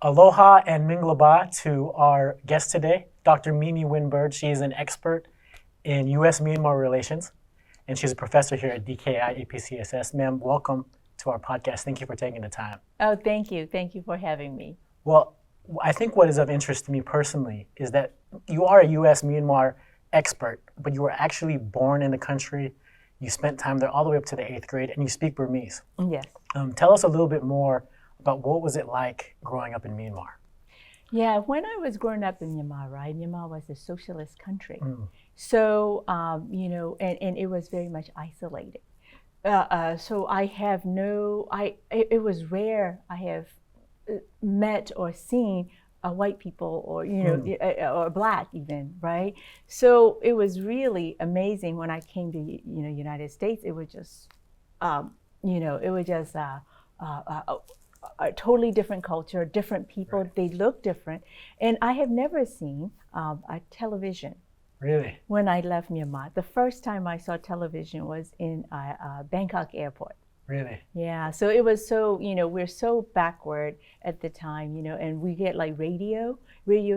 Aloha and Minglaba to our guest today, Dr. Miemie Winn Byrd. She is an expert in U.S. Myanmar relations, and she's a professor here at DKI APCSS. Ma'am, welcome to our podcast. Thank you for taking the time. Oh, thank you. Thank you for having me. Well, I think what is of interest to me personally is that you are a U.S. Myanmar expert, but you were actually born in the country. You spent time there all the way up to the 8th grade, and you speak Burmese. Yes. Tell us a little bit more about what was it like growing up in Myanmar? Yeah, when I was growing up in Myanmar, right, Myanmar was a socialist country. So, and it was very much isolated. So I have it was rare I have met or seen white people or, or black even, right? So it was really amazing when I came to, United States. It was just, a totally different culture, different people. Right. They look different. And I have never seen a television. Really? When I left Myanmar. The first time I saw television was in Bangkok airport. Really? Yeah, so it was so, we're so backward at the time, and we get like radio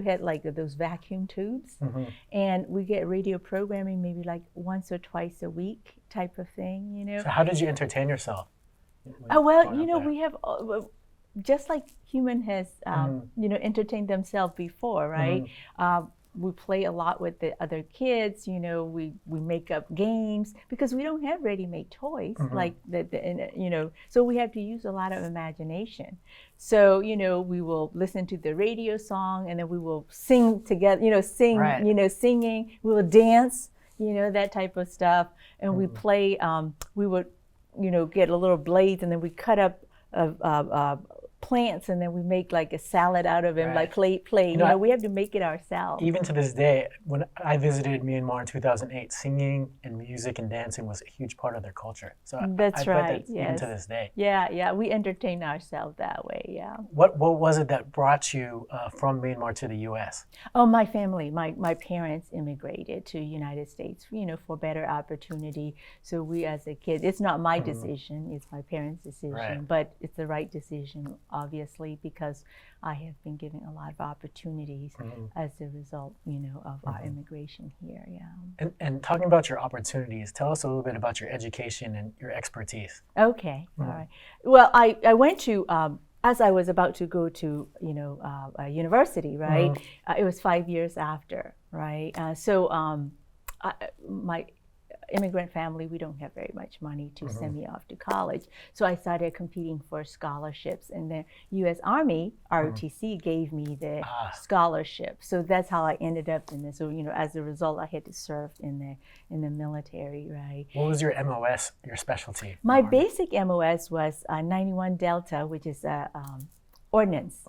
had like those vacuum tubes, and we get radio programming maybe like once or twice a week type of thing, So how did you entertain yourself? Oh, well, we have, just like human has, entertained themselves before, right? We play a lot with the other kids, we make up games because we don't have ready-made toys like so we have to use a lot of imagination. So, we will listen to the radio song and then we will sing together, Right. Singing, we will dance, that type of stuff. And we play, we would, get a little blades and then we cut up plants and then we make like a salad out of them, Right. like play. We have to make it ourselves. Even to this day, when I visited Myanmar in 2008, singing and music and dancing was a huge part of their culture. So That's I right. bet that's Yes. even to this day. Yeah, we entertain ourselves that way. Yeah. What was it that brought you from Myanmar to the U.S.? Oh, my family, my parents immigrated to United States, for better opportunity. So we as a kid, it's not my decision, it's my parents' decision, Right. but it's the right decision, obviously, because I have been given a lot of opportunities as a result, of our immigration here. Yeah. And talking about your opportunities, tell us a little bit about your education and your expertise. Okay, all right. Well, I went to, as I was about to go to, a university, right? It was 5 years after, right? My immigrant family, we don't have very much money to send me off to college. So I started competing for scholarships, and the U.S. Army, ROTC, gave me the scholarship. So that's how I ended up in this. So, as a result, I had to serve in the military, right? What was your MOS, your specialty? My basic MOS was 91 Delta, which is ordnance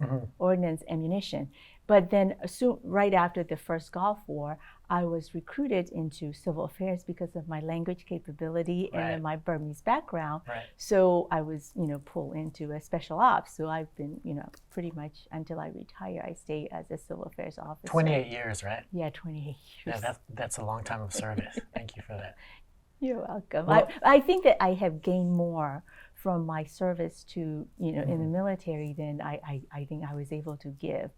ammunition. But then right after the first Gulf War, I was recruited into civil affairs because of my language capability and then my Burmese background. Right. So I was, pulled into a special ops. So I've been, pretty much until I retire, I stayed as a civil affairs officer. 28 years, right? Yeah, 28 years. Yeah, that's a long time of service. Thank you for that. You're welcome. Well, I think that I have gained more from my service to, in the military than I think I was able to give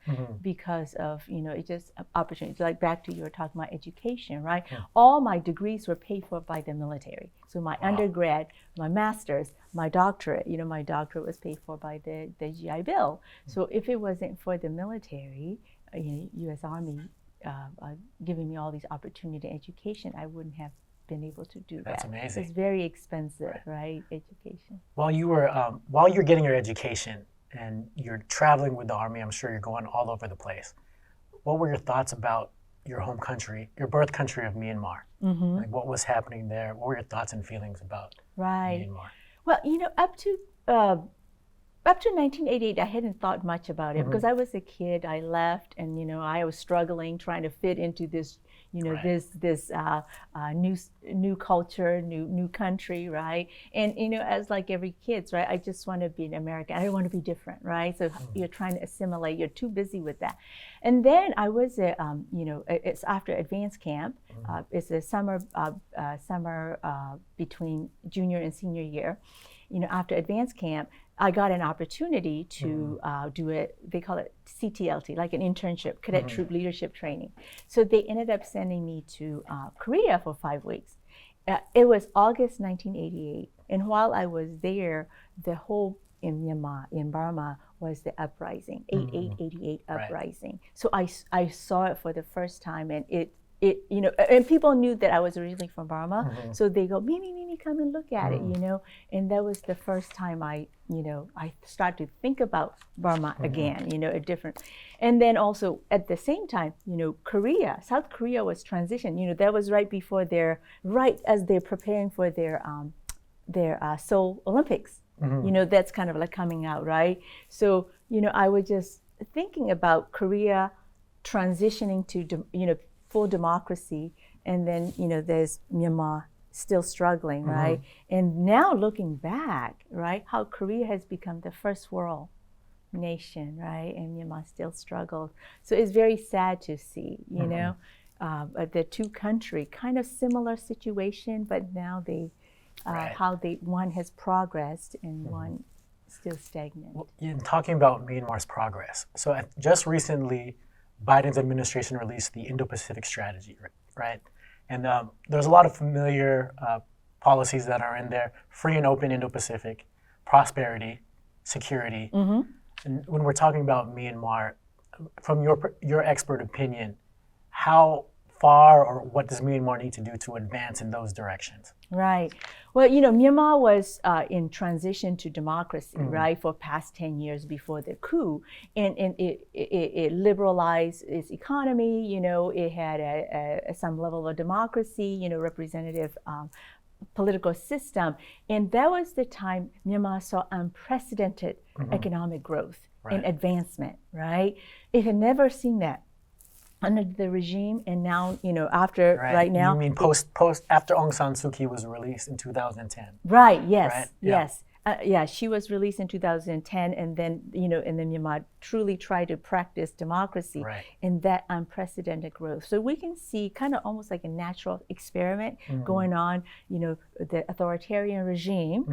because of, it's just opportunities. Like back to you were talking about education, right? All my degrees were paid for by the military. So my undergrad, my master's, my doctorate, my doctorate was paid for by the GI Bill. So if it wasn't for the military, U.S. Army giving me all these opportunity in education, I wouldn't have been able to do that. That's amazing. It's very expensive, right? Education. While you're getting your education and you're traveling with the Army, I'm sure you're going all over the place. What were your thoughts about your home country, your birth country of Myanmar? Like what was happening there? What were your thoughts and feelings about Myanmar? Well, up to 1988, I hadn't thought much about it because I was a kid. I left, and I was struggling trying to fit into this, this new culture, new country, right? And as like every kid's, right? I just want to be an American. I don't want to be different, right? So you're trying to assimilate. You're too busy with that. And then I was, it's after advanced camp. It's a summer between junior and senior year. After advanced camp, I got an opportunity to do it, they call it CTLT, like an internship, Cadet Troop Leadership Training. So they ended up sending me to Korea for 5 weeks. It was August 1988. And while I was there, the whole in Myanmar, in Burma, was the uprising, 88 uprising. So I saw it for the first time, and it and people knew that I was originally from Burma, so they go, Miemie, come and look at it, and that was the first time I started to think about Burma again, a different, and then also at the same time, Korea, South Korea was transition, that was right before right as they're preparing for their Seoul Olympics, that's kind of like coming out, right? So, I was just thinking about Korea transitioning to, full democracy, and then there's Myanmar still struggling, right? And now looking back, right, how Korea has become the first world nation, right, and Myanmar still struggles. So it's very sad to see, the two countries kind of similar situation, but now they one has progressed and one still stagnant. Well, in talking about Myanmar's progress, so just recently, Biden's administration released the Indo-Pacific strategy, right? And there's a lot of familiar policies that are in there: free and open Indo-Pacific, prosperity, security. And when we're talking about Myanmar, from your expert opinion, how far or what does Myanmar need to do to advance in those directions? Right. Well, Myanmar was in transition to democracy, right, for past 10 years before the coup, and it liberalized its economy. It had some level of democracy, representative political system, and that was the time Myanmar saw unprecedented economic growth and advancement. Right. It had never seen that under the regime, and now, after right now. You mean post after Aung San Suu Kyi was released in 2010? Right. Yes. Right? Yes. Yeah. She was released in 2010, and then and then Myanmar truly tried to practice democracy in that unprecedented growth. So we can see kind of almost like a natural experiment going on. The authoritarian regime,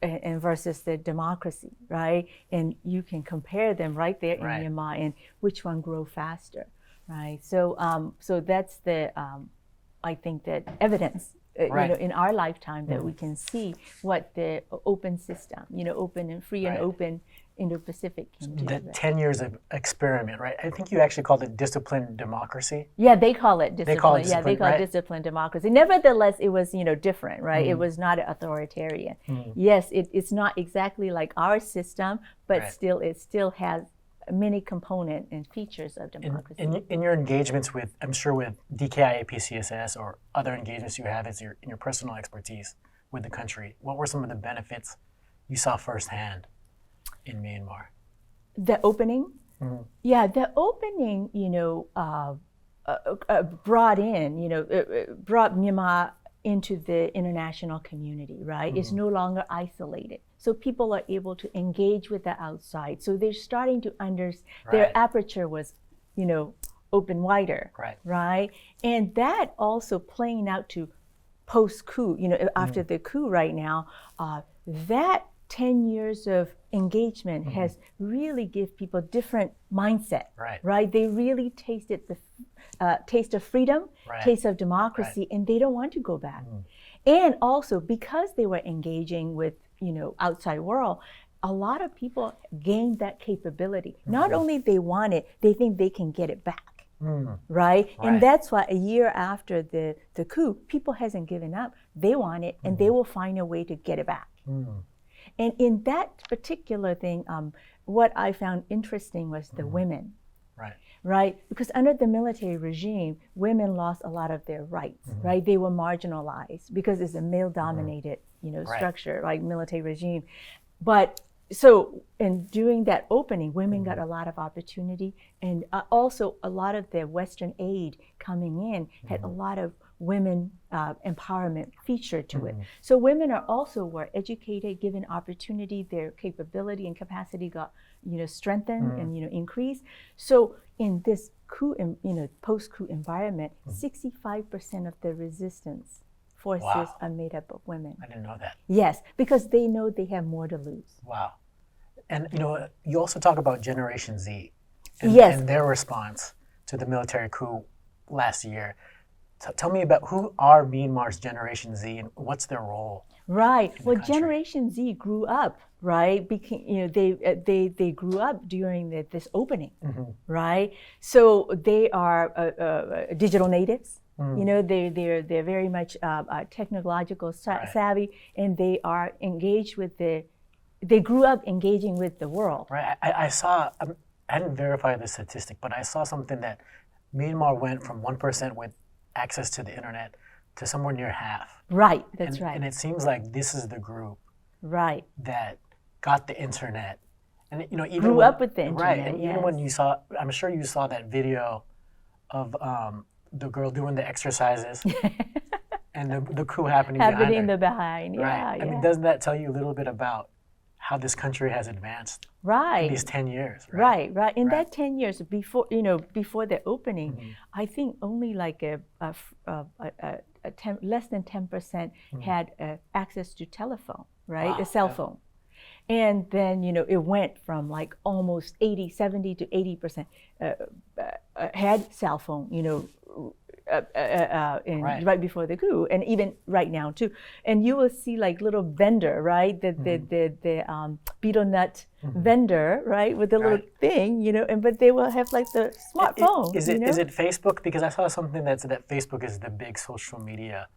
and versus the democracy, right? And you can compare them right there in Myanmar, and which one grow faster. Right. So, so that's the, I think that evidence, in our lifetime that we can see what the open system, open and free and open Indo-Pacific can do. The 10 years of experiment, right? I think you actually called it disciplined democracy. Yeah, they call it discipline. They call it disciplined democracy. Nevertheless, it was, different, right? It was not authoritarian. Yes, it's not exactly like our system, but still, it still has many component and features of democracy. In your engagements with, I'm sure with DKI APCSS or other engagements you have in your personal expertise with the country, what were some of the benefits you saw firsthand in Myanmar? The opening? Yeah, the opening, brought Myanmar into the international community, right? It's no longer isolated. So people are able to engage with the outside. So they're starting to understand, their aperture was, open wider, right? And that also playing out to post-coup, after the coup right now, that 10 years of engagement has really give people different mindset, right? They really tasted the taste of freedom, taste of democracy, and they don't want to go back. And also because they were engaging with, outside world, a lot of people gained that capability. Not only they want it, they think they can get it back, right? And that's why a year after the coup, people hasn't given up. They want it, and they will find a way to get it back. And in that particular thing, what I found interesting was the women. Right? Because under the military regime, women lost a lot of their rights, right? They were marginalized because it's a male-dominated, structure, like military regime. But so, and during that opening, women got a lot of opportunity, and also a lot of the Western aid coming in had a lot of women empowerment feature to it. So women were educated, given opportunity, their capability and capacity got strengthened and increased. So in this coup, post-coup environment, 65% of the resistance forces Wow. are made up of women. I didn't know that. Yes, because they know they have more to lose. Wow. And you also talk about Generation Z Yes. and their response to the military coup last year. Tell me about who are Myanmar's Generation Z and what's their role? Right. Well, country. Generation Z grew up, right? They grew up during this opening, right? So they are digital natives. They're very much technological savvy, and they are engaged with they grew up engaging with the world. Right. I saw, I didn't verify the statistic, but I saw something that Myanmar went from 1% with access to the internet to somewhere near half. Right, that's right. And it seems like this is the group right that got the internet. And even grew up with the internet. Right. And yes. even when you saw, I'm sure you saw that video of the girl doing the exercises and the coup happening in the Right. behind. Yeah, I mean, doesn't that tell you a little bit about how this country has advanced in these 10 years? Right. In that 10 years before, before the opening, I think only like less than 10% had access to telephone, right? Wow. A cell phone. And then, it went from like almost 70 to 80% had cell phone, right before the coup, and even right now too. And you will see like little vendor, right? The beetle nut vendor, right, with the little thing, but they will have like the smartphone. Is it Facebook? Because I saw something that said that Facebook is the big social media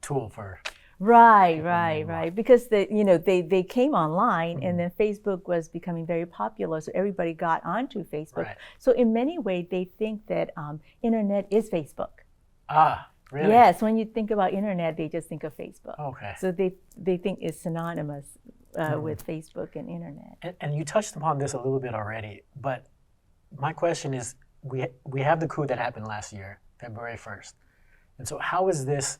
tool for. Right. Because they came online, and then Facebook was becoming very popular, so everybody got onto Facebook. Right. So in many ways, they think that internet is Facebook. Ah, really? Yes. When you think about internet, they just think of Facebook. Okay. So they think it's synonymous with Facebook and internet. And you touched upon this a little bit already, but my question is, we have the coup that happened last year, February 1st, and so how is this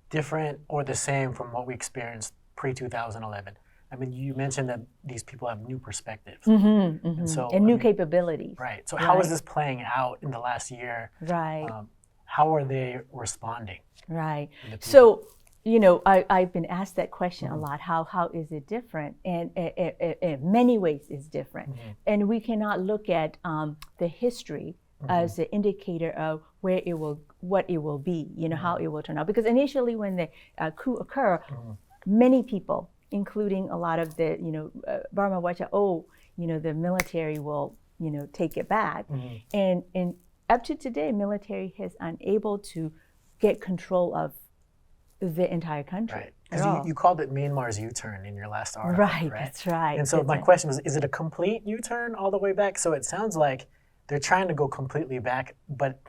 different or the same from what we experienced pre-2011? I mean, you mentioned that these people have new perspectives. And so, new capabilities. Right. So how is this playing out in the last year? Right. How are they responding? Right. So, I've been asked that question a lot. How is it different? And in many ways it's different. And we cannot look at the history as an indicator of what it will be, how it will turn out. Because initially when the coup occurred, many people, including a lot of the, Burma watch, the military will, take it back. And up to today, military has unable to get control of the entire country. Right. Because you called it Myanmar's U-turn in your last article, right? That's right. And so my question was, is it a complete U-turn all the way back? So it sounds like they're trying to go completely back, but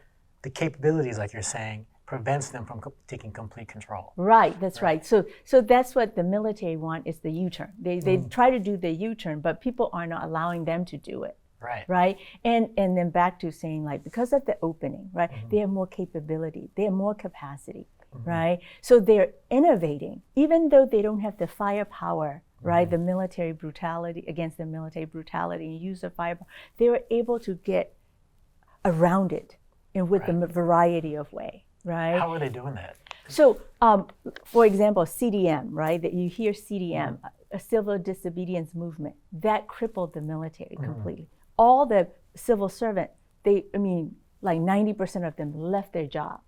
the capabilities, like you're saying, prevents them from taking complete control. Right, that's right. So that's what the military want, is the U-turn. They try to do the U-turn, but people are not allowing them to do it. Right. And then back to saying, like, because of the opening, right, they have more capability, they have more capacity, right? So they're innovating, even though they don't have the firepower, right, the military brutality, against the military brutality and use of firepower, they were able to get around it and with a variety of way, right? How are they doing that? So, for example, CDM, right, that you hear CDM, a civil disobedience movement, that crippled the military completely. All the civil servants, like 90% of them left their job,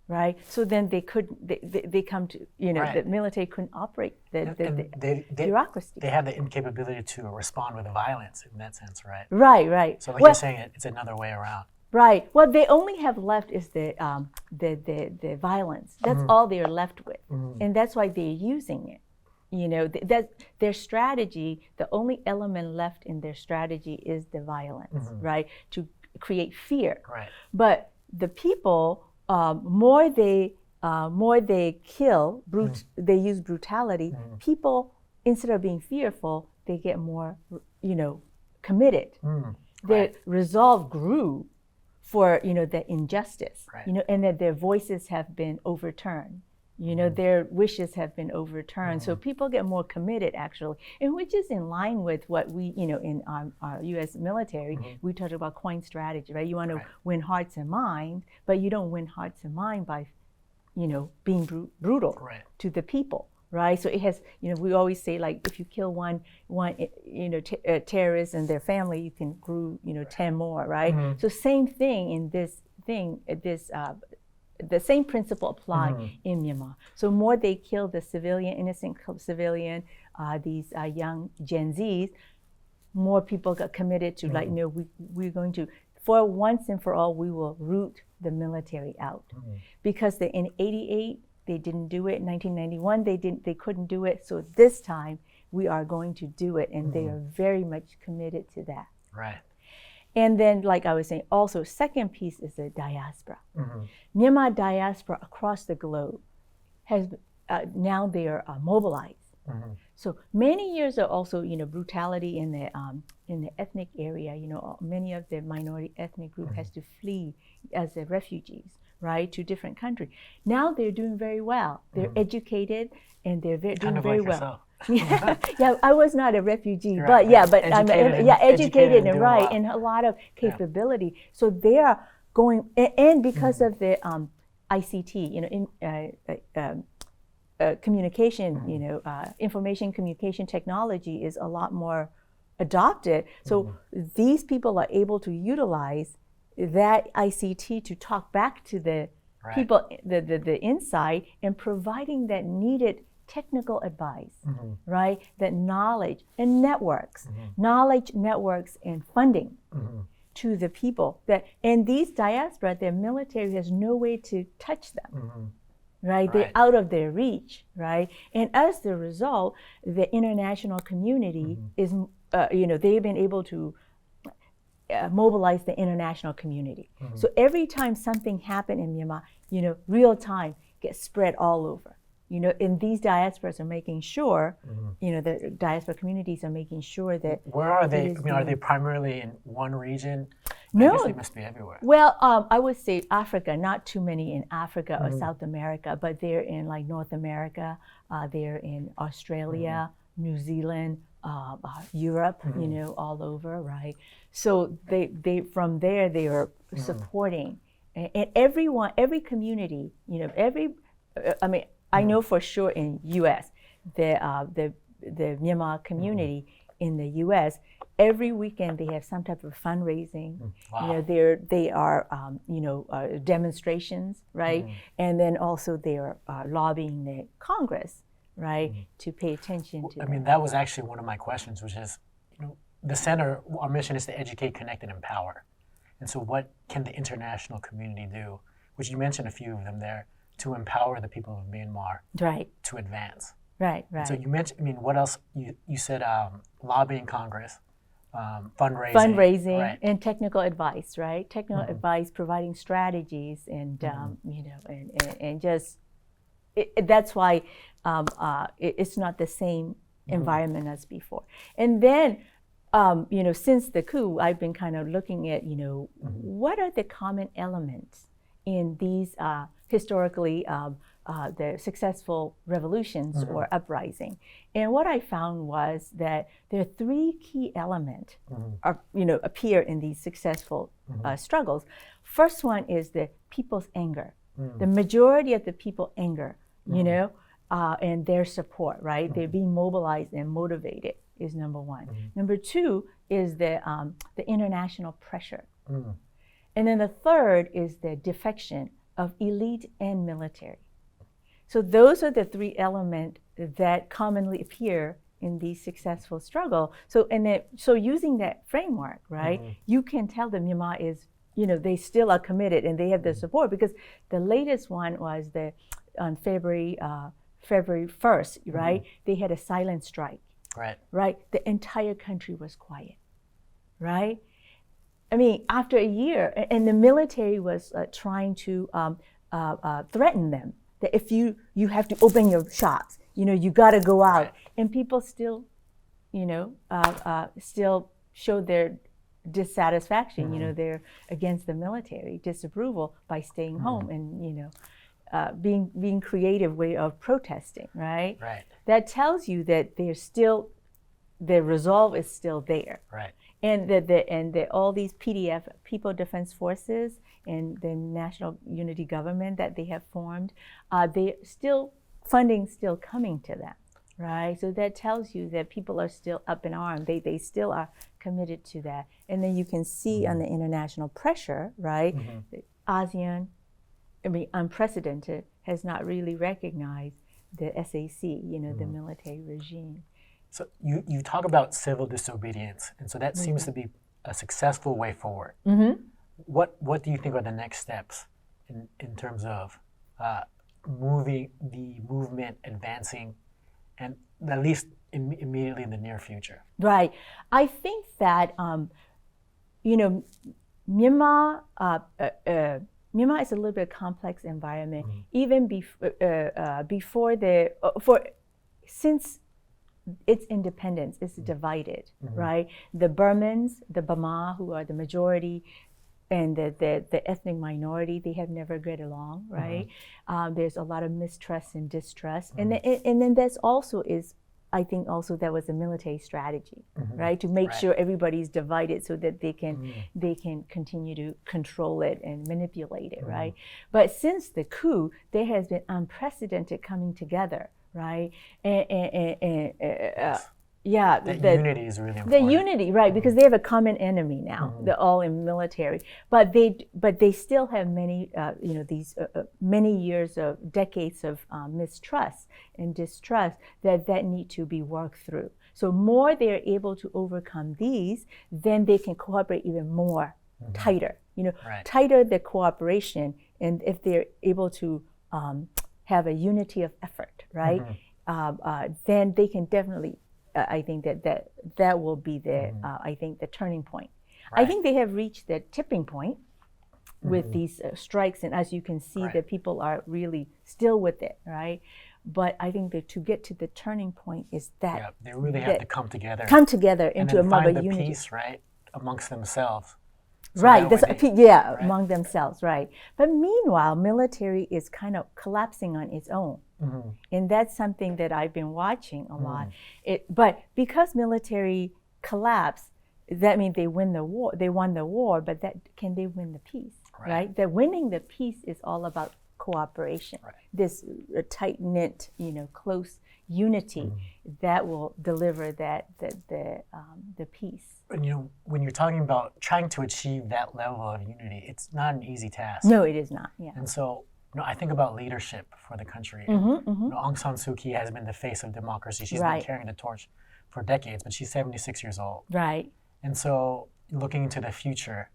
right? So then they come to, the military couldn't operate the bureaucracy. They have the incapability to respond with violence in that sense, right? Right. So like you're saying, it's another way around. Right. What they only have left is the violence. That's all they're left with, and that's why they're using it. That their strategy, the only element left in their strategy is the violence, right? To create fear. Right. But the people, more they kill, they use brutality. People, instead of being fearful, they get more, committed. Their resolve grew for the injustice, and that their voices have been overturned. Their wishes have been overturned. So people get more committed, actually, and which is in line with what we, in our U.S. military, we talk about coin strategy, right? You want to win hearts and minds, but you don't win hearts and minds by, being brutal Right. to the people, right? So it has, we always say, like, if you kill one terrorist and their family, you can grow, 10 more, right? Mm-hmm. So same thing in this thing, the same principle apply in Myanmar. So more they kill the innocent civilian, these young Gen Zs, more people got committed to like, no, we're going to, for once and for all, we will root the military out. Because in '88, they didn't do it. In 1991, they couldn't do it. So this time, we are going to do it. And they are very much committed to that. Right. And then, like I was saying, also, second piece is the diaspora. Myanmar diaspora across the globe has, now they are mobilized. So many years of also, brutality in the ethnic area. Many of the minority ethnic group has to flee as refugees, right, to different countries. Now they're doing very well. They're educated and they're doing very well. Yeah, I was not a refugee, right, but educated and right, well. And a lot of capability. Yeah. So they are going, and because of the ICT, communication, information communication technology is a lot more adopted. So these people are able to utilize that ICT to talk back to the people, the inside, and providing that needed technical advice, right? That knowledge and networks, knowledge networks and funding to the people. And these diaspora, their military has no way to touch them. Right? They're out of their reach, right? And as the result, the international community is, they've been able to mobilize the international community. So every time something happened in Myanmar, real time gets spread all over. And these diasporas are making sure, the diaspora communities are making sure that. Where are they? Are they primarily in one region? No. I guess they must be everywhere. Well, I would say Africa, not too many in Africa or South America, but they're in like North America, they're in Australia, New Zealand, Europe, all over, right? So they from there, they are supporting. And every community, I know for sure in U.S., the Myanmar community in the U.S., every weekend they have some type of fundraising. Wow. They are demonstrations, right? And then also they are lobbying the Congress, right, to pay attention to. That was actually one of my questions, which is, the center, our mission is to educate, connect, and empower. And so, what can the international community do? Which you mentioned a few of them there, to empower the people of Myanmar, right, to advance. Right. So you mentioned, what else? You said lobbying Congress, fundraising, right. And technical advice, right? Technical advice, providing strategies, and and just that's why it's not the same environment as before. And then since the coup, I've been kind of looking at what are the common elements in these historically the successful revolutions or uprising. And what I found was that there are three key elements appear in these successful struggles. First one is the people's anger. The majority of the people anger, and their support, right? They're being mobilized and motivated is number one. Number two is the international pressure. And then the third is the defection of elite and military. So those are the three elements that commonly appear in the successful struggle. So using that framework, right, you can tell that Myanmar is, they still are committed and they have the support, because the latest one was on February 1st, right? They had a silent strike. Right. The entire country was quiet. Right. After a year, and the military was trying to threaten them that if you have to open your shops, you got to go out, and people still, still show their dissatisfaction. They're against the military, disapproval by staying home and being creative way of protesting. Right. Right. That tells you that their resolve is still there. Right. And all these PDF, People Defense Forces, and the National Unity Government that they have formed, funding still coming to them, right? So that tells you that people are still up in arms. They still are committed to that. And then you can see on the international pressure, right? ASEAN, unprecedented, has not really recognized the SAC, the military regime. So you talk about civil disobedience, and so that seems to be a successful way forward. What do you think are the next steps in terms of moving the movement, advancing, and at least immediately in the near future? Right. I think that Myanmar is a little bit complex environment. Even since its independence, it's divided, right? The Burmans, the Burma, who are the majority, and the ethnic minority, they have never get along, right? There's a lot of mistrust and distrust, and then that's also I think also that was a military strategy, right? To make sure everybody's divided so that they can continue to control it and manipulate it, right? But since the coup, there has been unprecedented coming together, right? Yeah, the unity is really important. The unity, right? Because they have a common enemy now. They're all in military, but they still have many, these many years of decades of mistrust and distrust that need to be worked through. So more they're able to overcome these, then they can cooperate even more tighter. Tighter the cooperation, and if they're able to have a unity of effort, right? Then they can definitely. I think that will be the the turning point. Right. I think they have reached the tipping point with these strikes, and as you can see, the people are really still with it, right? But I think that to get to the turning point is that they really have to come together into a more unity, peace, right, amongst themselves. So among themselves, right? But meanwhile, military is kind of collapsing on its own. And that's something that I've been watching a lot. But because military collapsed, that means they won the war, but can they win the peace, right? That winning the peace is all about cooperation, this tight-knit, close unity that will deliver the peace. And when you're talking about trying to achieve that level of unity, it's not an easy task. No, it is not. Yeah. And so, I think about leadership for the country. Aung San Suu Kyi has been the face of democracy. She's been carrying the torch for decades, but she's 76 years old. Right. And so, looking into the future,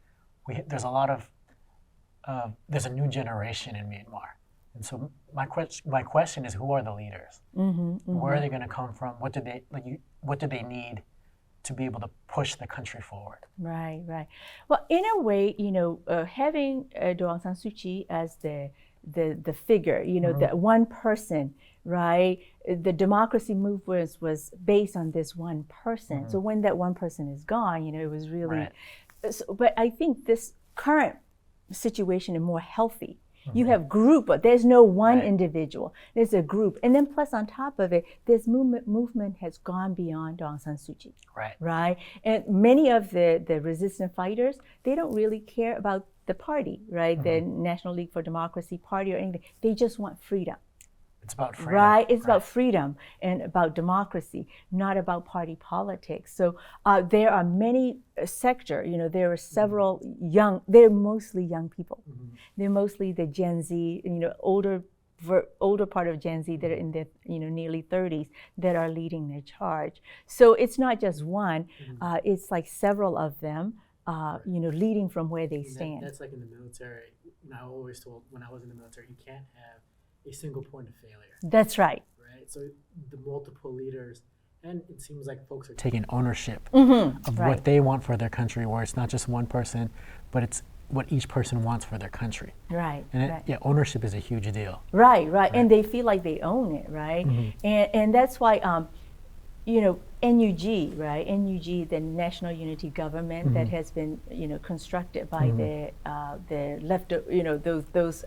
there's a lot of there's a new generation in Myanmar. And so, my question is, who are the leaders? Where are they going to come from? What do they need to be able to push the country forward? Right. Well, in a way, having Aung San Suu Kyi as the figure, the one person, right? The democracy movement was based on this one person. So when that one person is gone, it was really. But I think this current situation is more healthy. You have group, but there's no one individual. There's a group. And then plus on top of it, this movement has gone beyond Aung San Suu Kyi. Right? And many of the resistant fighters, they don't really care about the party, right? The National League for Democracy party or anything. They just want freedom. It's about freedom. Right? It's about freedom and about democracy, not about party politics. So there are many sectors, there are several they're mostly young people. They're mostly the Gen Z, older part of Gen Z that are in their nearly 30s that are leading their charge. So it's not just one, it's like several of them, leading from where they stand. That's like in the military. I always told when I was in the military, you can't have a single point of failure. That's right. So the multiple leaders, and it seems like folks are taking ownership of what they want for their country, where it's not just one person, but it's what each person wants for their country. Right. And ownership is a huge deal. Right. And they feel like they own it, right? And that's why, NUG, right? NUG, the National Unity Government that has been, constructed by the left, those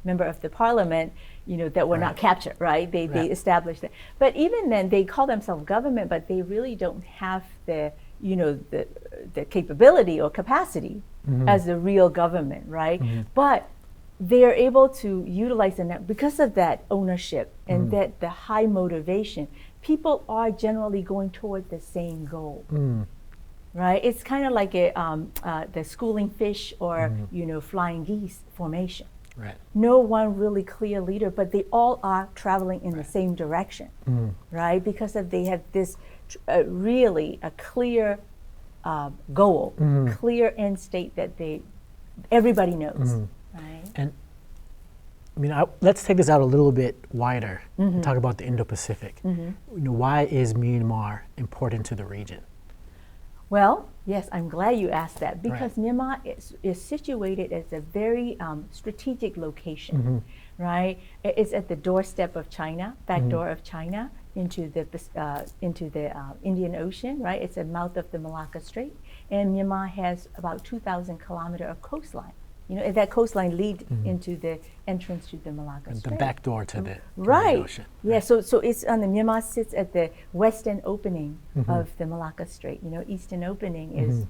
member of the parliament, that were not captured, right? They established that. But even then, they call themselves government, but they really don't have the the capability or capacity as a real government, right? But they're able to utilize the net because of that ownership and that the high motivation. People are generally going toward the same goal, right? It's kind of like the schooling fish or flying geese formation. Right. No one really clear leader, but they all are traveling in the same direction, right? Because they have this really a clear goal, clear end state that everybody knows, right? And I mean, let's take this out a little bit wider and talk about the Indo-Pacific. Why is Myanmar important to the region? Well, yes, I'm glad you asked that because Myanmar is situated as a very strategic location, right? It's at the doorstep of China, back door of China into the Indian Ocean, right? It's at the mouth of the Malacca Strait, and Myanmar has about 2,000 kilometers of coastline. And that coastline leads into the entrance to the Malacca Strait. The back door to the right. ocean. Yeah, so it's on the Myanmar sits at the western opening of the Malacca Strait. Eastern opening is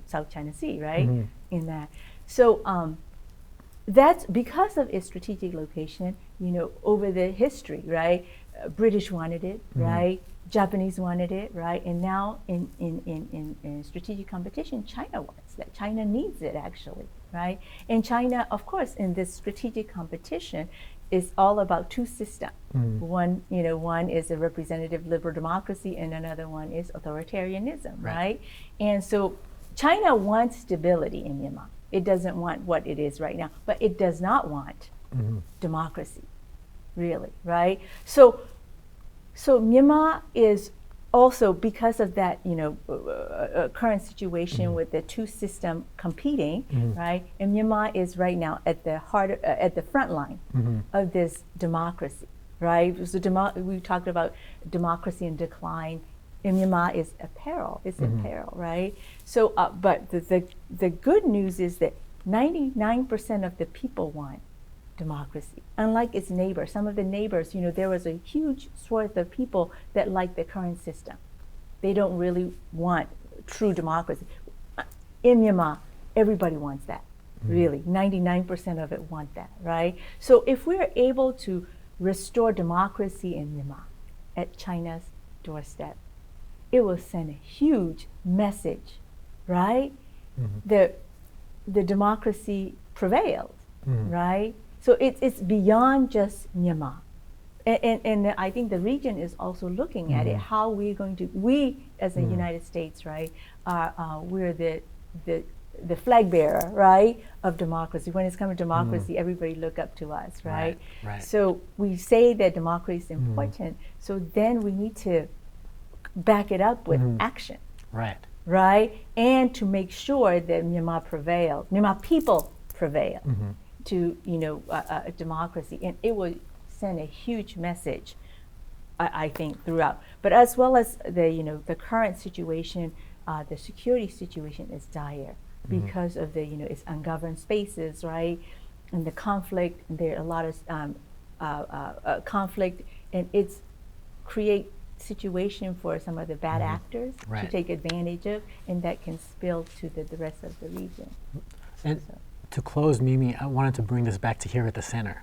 South China Sea, right? In that. So that's because of its strategic location. Over the history, right? British wanted it, right? Japanese wanted it, right? And now in strategic competition, China wants that. China needs it actually, right? And China, of course, in this strategic competition, is all about two systems. One is a representative liberal democracy, and another one is authoritarianism, right? And so China wants stability in Myanmar. It doesn't want what it is right now, but it does not want democracy, really, right? So Myanmar is also, because of that, current situation with the two systems competing, right? And Myanmar is right now at the heart, at the front line of this democracy, right? So we talked about democracy in decline. And Myanmar is a peril. It's in peril, right? So, but the good news is that 99% of the people want democracy. Unlike its neighbors, some of the neighbors, there was a huge swath of people that like the current system. They don't really want true democracy. In Myanmar, everybody wants that, really. 99% of it want that, right? So if we're able to restore democracy in Myanmar at China's doorstep, it will send a huge message, right? The democracy prevailed, right? So it's beyond just Myanmar. And I think the region is also looking at it, how we're going to, we as the United States, right, we're the flag bearer, right, of democracy. When it's come to democracy, everybody look up to us, right? Right. So we say that democracy is important, so then we need to back it up with action. Right? And to make sure that Myanmar prevails, Myanmar people prevail to, democracy. And it will send a huge message, I think, throughout. But as well as the current situation, the security situation is dire because of it's ungoverned spaces, right? And the conflict, there are a lot of conflict, and it's create situation for some of the bad actors to take advantage of, and that can spill to the rest of the region. And to close, Miemie, I wanted to bring this back to here at the center.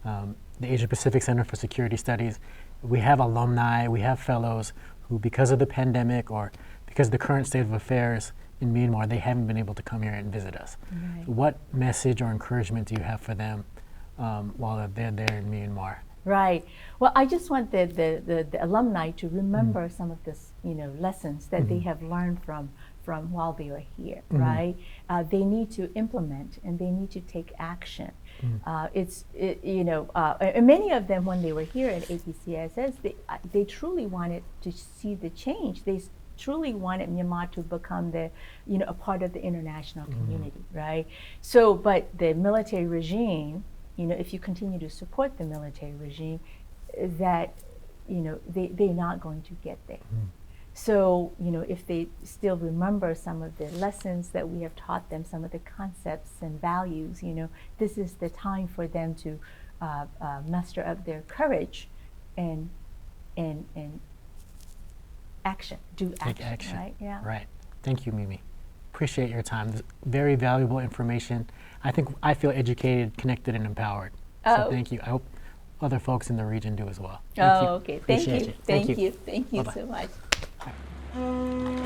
The Asia-Pacific Center for Security Studies, we have alumni, we have fellows who, because of the pandemic or because of the current state of affairs in Myanmar, they haven't been able to come here and visit us. What message or encouragement do you have for them while they're there in Myanmar? Right. Well, I just want the alumni to remember some of the lessons that they have learned from while they are here, right? They need to implement and they need to take action. And many of them, when they were here at APCSS, they truly wanted to see the change. They truly wanted Myanmar to become a part of the international community, right? So, but the military regime, if you continue to support the military regime, that, they're not going to get there. So, if they still remember some of the lessons that we have taught them, some of the concepts and values, this is the time for them to muster up their courage and action, do action, right? Yeah. Right. Thank you, Miemie. Appreciate your time. This very valuable information. I feel educated, connected, and empowered. So thank you. I hope other folks in the region do as well. Thank you. Okay. Thank you. Appreciate you. Thank you. Thank you Bye-bye. so much.